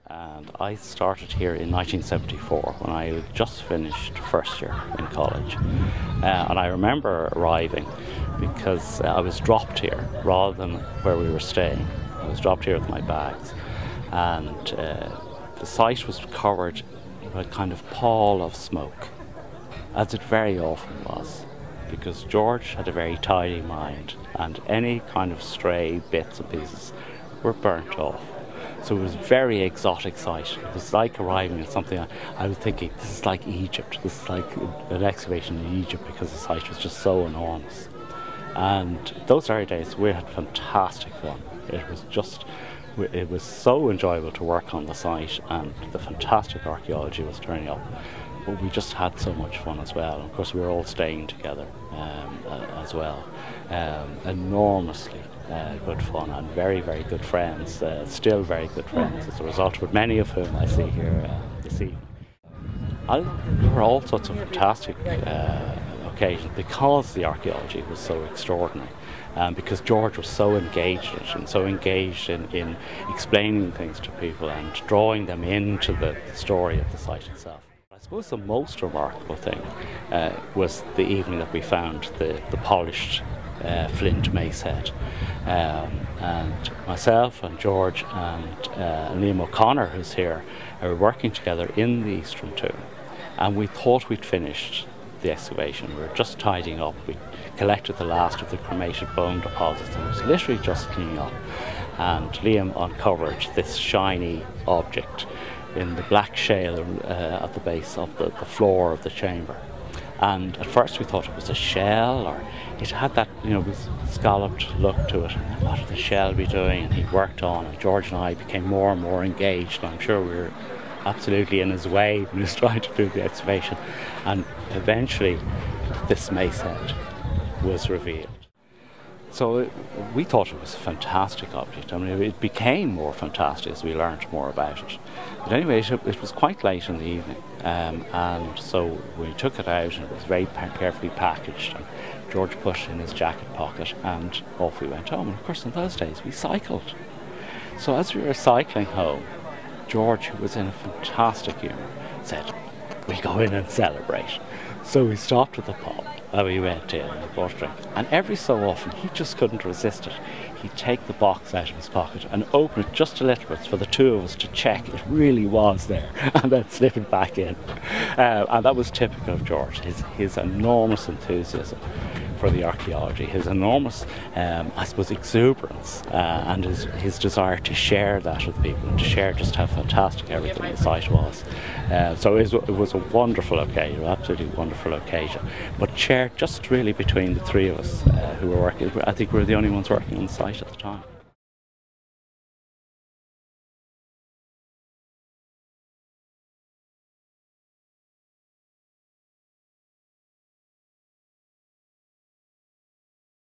And I started here in 1974 when I had just finished first year in college. And I remember arriving because I was dropped here rather than where we were staying. I was dropped here with my bags, and the site was covered in a kind of pall of smoke, as it very often was, because George had a very tidy mind and any kind of stray bits and pieces were burnt off. So it was a very exotic site. It was like arriving at something I was thinking, this is like Egypt, this is like an excavation in Egypt, because the site was just so enormous. And those early days we had fantastic fun. It was so enjoyable to work on the site, and the fantastic archaeology was turning up. But we just had so much fun as well. And of course we were all staying together as well. Enormously good fun, and very, very good friends, still very good friends as a result, with many of whom I see here this evening. There were all sorts of fantastic occasions because the archaeology was so extraordinary. Because George was so engaged in it, and so engaged in explaining things to people and drawing them into the story of the site itself. I suppose the most remarkable thing was the evening that we found the polished flint macehead. And myself and George and Liam O'Connor, who's here, were working together in the Eastern Tomb, and we thought we'd finished the excavation. We were just tidying up. We collected the last of the cremated bone deposits, and it was literally just cleaning up. And Liam uncovered this shiny object in the black shale at the base of the floor of the chamber. And at first we thought it was a shell, or it had that, scalloped look to it. And what would the shell be doing? And he worked on, and George and I became more and more engaged. And I'm sure we were absolutely in his way when he was trying to do the excavation. And eventually this macehead was revealed. So we thought it was a fantastic object. I mean, it became more fantastic as we learned more about it. But anyway, it was quite late in the evening, and so we took it out, and it was very carefully packaged. And George put it in his jacket pocket, and off we went home. And of course, in those days, we cycled. So as we were cycling home, George, who was in a fantastic humour, said, "We'll go in and celebrate." So we stopped at the pub, and we went in and bought a drink. And every so often, he just couldn't resist it. He'd take the box out of his pocket and open it just a little bit for the two of us to check it really was there, and then slip it back in. And that was typical of George, his enormous enthusiasm for the archaeology, his enormous, I suppose, exuberance, and his desire to share that with people, and to share just how fantastic everything the site was. So it was a wonderful occasion, absolutely wonderful occasion, but shared just really between the three of us who were working. I think we were the only ones working on the site at the time.